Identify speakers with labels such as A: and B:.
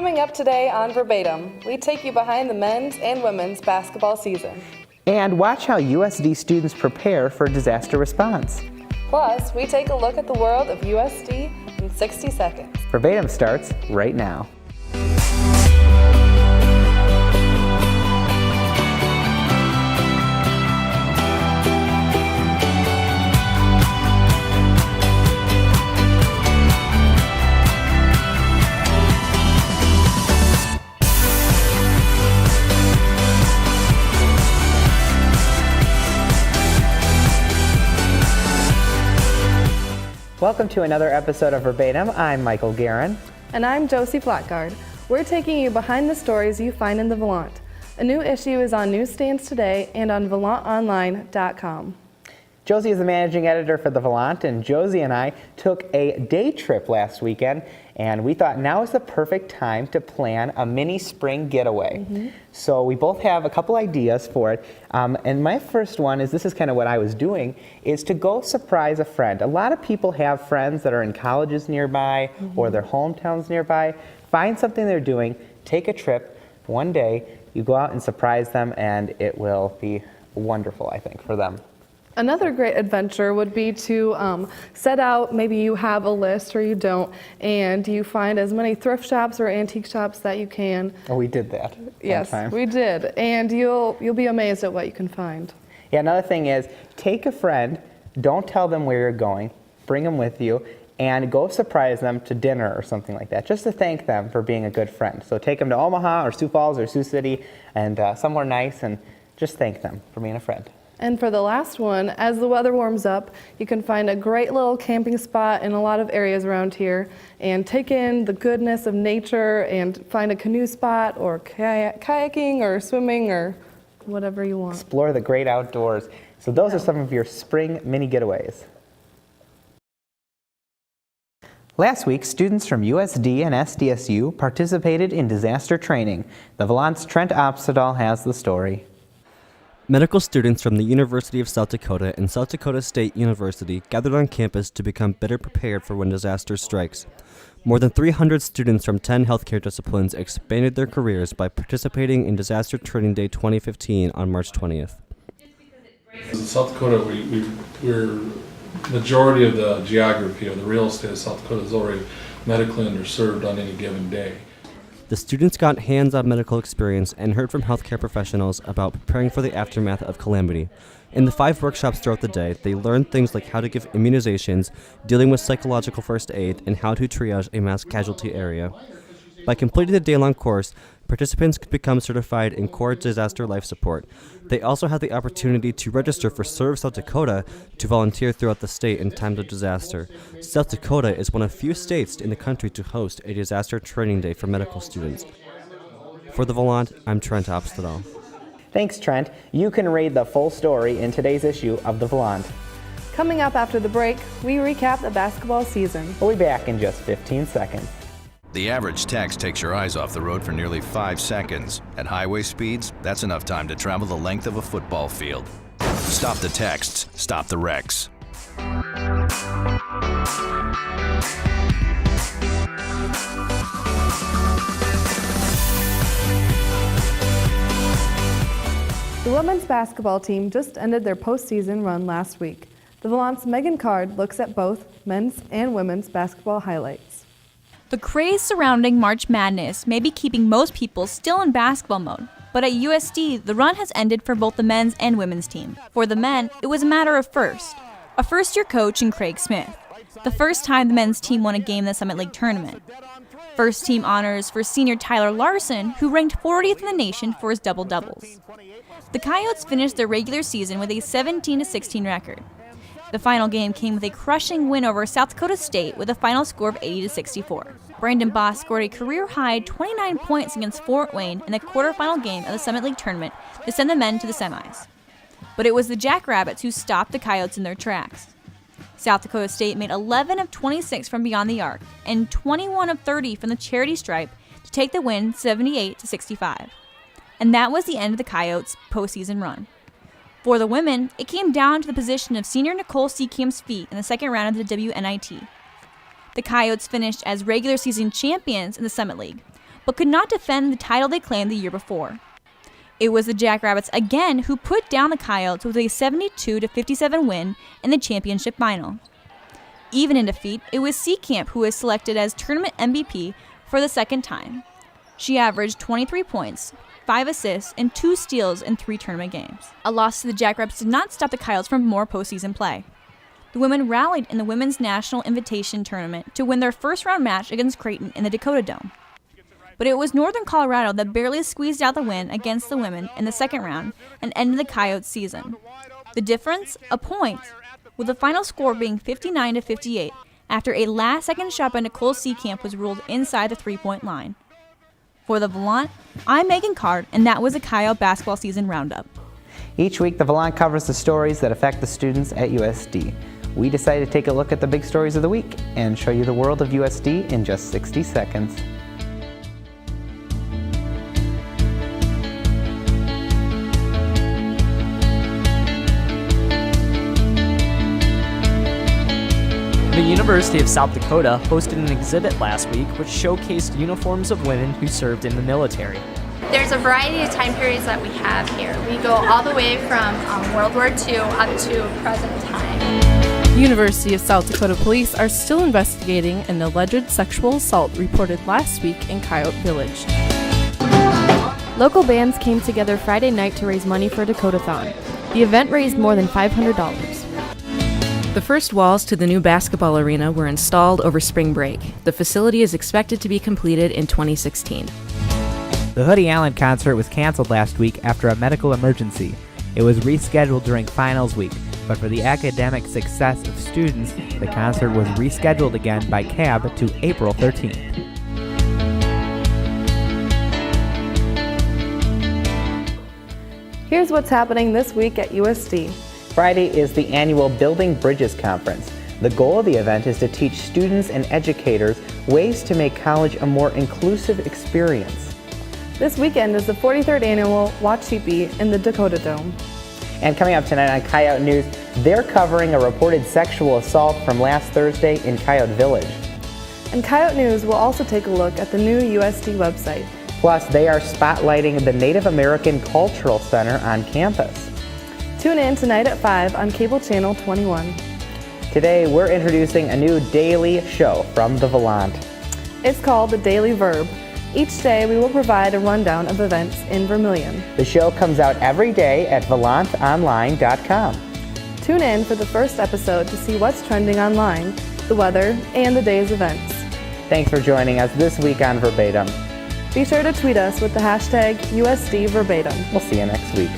A: Coming up today on Verbatim, we take you behind the men's and women's basketball season.
B: And watch how USD students prepare for disaster response.
A: Plus, we take a look at the world of USD in 60 seconds.
B: Verbatim starts right now. Welcome to another episode of Verbatim. I'm Michael Geheren.
A: And I'm Josie Flatgard. We're taking you behind the stories you find in the Volant. A new issue is on newsstands today and on volantonline.com.
B: Josie is the managing editor for the Volant, and Josie and I took a day trip last weekend, and we thought now is the perfect time to plan a mini spring getaway. So we both have a couple ideas for it, and my first one is, this is kind of what I was doing, is to go surprise a friend. A lot of people have friends that are in colleges nearby or their hometowns nearby. Find something they're doing, take a trip one day, you go out and surprise them, and it will be wonderful, I think, for them.
A: Another great adventure would be to set out, maybe you have a list or you don't, and you find as many thrift shops or antique shops that you can.
B: Oh, we did that.
A: Yes, we did, and you'll be amazed at what you can find.
B: Yeah, another thing is, take a friend, don't tell them where you're going, bring them with you, and go surprise them to dinner or something like that, just to thank them for being a good friend. So take them to Omaha or Sioux Falls or Sioux City and somewhere nice, and just thank them for being a friend.
A: And for the last one, as the weather warms up, you can find a great little camping spot in a lot of areas around here and take in the goodness of nature and find a canoe spot or kayaking or swimming or whatever you want.
B: Explore the great outdoors. So those are some of your spring mini getaways. Last week, students from USD and SDSU participated in disaster training. The Volant's Trent Opstedahl has the story.
C: Medical students from the University of South Dakota and South Dakota State University gathered on campus to become better prepared for when disaster strikes. More than 300 students from 10 healthcare disciplines expanded their careers by participating in Disaster Training Day 2015 on March 20th.
D: In South Dakota, we're majority of the geography of the real estate of South Dakota is already medically underserved on any given day.
C: The students got hands-on medical experience and heard from healthcare professionals about preparing for the aftermath of calamity. In the 5 workshops throughout the day, they learned things like how to give immunizations, dealing with psychological first aid, and how to triage a mass casualty area. By completing the day-long course, participants could become certified in core disaster life support. They also had the opportunity to register for Serve South Dakota to volunteer throughout the state in times of disaster. South Dakota is one of few states in the country to host a disaster training day for medical students. For the Volant, I'm Trent Opstedahl.
B: Thanks, Trent. You can read the full story in today's issue of the Volant.
A: Coming up after the break, we recap the basketball season.
B: We'll be back in just 15 seconds.
E: The average text takes your eyes off the road for nearly 5 seconds. At highway speeds, that's enough time to travel the length of a football field. Stop the texts, stop the wrecks.
A: The women's basketball team just ended their postseason run last week. The Volant's Megan Card looks at both men's and women's basketball highlights.
F: The craze surrounding March Madness may be keeping most people still in basketball mode, but at USD, the run has ended for both the men's and women's team. For the men, it was a matter of first. A first-year coach in Craig Smith. The first time the men's team won a game in the Summit League tournament. First team honors for senior Tyler Larson, who ranked 40th in the nation for his double-doubles. The Coyotes finished their regular season with a 17-16 record. The final game came with a crushing win over South Dakota State with a final score of 80-64. Brandon Boss scored a career-high 29 points against Fort Wayne in the quarterfinal game of the Summit League tournament to send the men to the semis. But it was the Jackrabbits who stopped the Coyotes in their tracks. South Dakota State made 11 of 26 from beyond the arc and 21 of 30 from the charity stripe to take the win 78-65. And that was the end of the Coyotes' postseason run. For the women, it came down to the position of senior Nicole Seacamp's feet in the second round of the WNIT. The Coyotes finished as regular season champions in the Summit League, but could not defend the title they claimed the year before. It was the Jackrabbits again who put down the Coyotes with a 72-57 win in the championship final. Even in defeat, it was Seacamp who was selected as tournament MVP for the second time. She averaged 23 points, 5 assists, and 2 steals in 3 tournament games. A loss to the Jackrabbits did not stop the Coyotes from more postseason play. The women rallied in the Women's National Invitation Tournament to win their first-round match against Creighton in the Dakota Dome. But it was Northern Colorado that barely squeezed out the win against the women in the second round and ended the Coyotes' season. The difference? A point, with the final score being 59-58 after a last-second shot by Nicole Seacamp was ruled inside the three-point line. For the Volant, I'm Megan Card, and that was a Coyote basketball season roundup.
B: Each week, the Volant covers the stories that affect the students at USD. We decided to take a look at the big stories of the week and show you the world of USD in just 60 seconds.
G: The University of South Dakota hosted an exhibit last week which showcased uniforms of women who served in the military.
H: There's a variety of time periods that we have here. We go all the way from World War II up to present time.
I: The University of South Dakota Police are still investigating an alleged sexual assault reported last week in Coyote Village.
J: Local bands came together Friday night to raise money for Dakotathon. The event raised more than $500.
I: The first walls to the new basketball arena were installed over spring break. The facility is expected to be completed in 2016.
K: The Hoodie Allen concert was canceled last week after a medical emergency. It was rescheduled during finals week, but for the academic success of students, the concert was rescheduled again by CAB to April 13th.
A: Here's what's happening this week at USD.
B: Friday is the annual Building Bridges Conference. The goal of the event is to teach students and educators ways to make college a more inclusive experience.
A: This weekend is the 43rd annual Watch Sheepy in the Dakota Dome.
B: And coming up tonight on Coyote News, they're covering a reported sexual assault from last Thursday in Coyote Village.
A: And Coyote News will also take a look at the new USD website.
B: Plus, they are spotlighting the Native American Cultural Center on campus.
A: Tune in tonight at 5 on Cable Channel 21.
B: Today, we're introducing a new daily show from the Volant.
A: It's called The Daily Verb. Each day, we will provide a rundown of events in Vermilion.
B: The show comes out every day at volantonline.com.
A: Tune in for the first episode to see what's trending online, the weather, and the day's events.
B: Thanks for joining us this week on Verbatim.
A: Be sure to tweet us with the hashtag USD Verbatim.
B: We'll see you next week.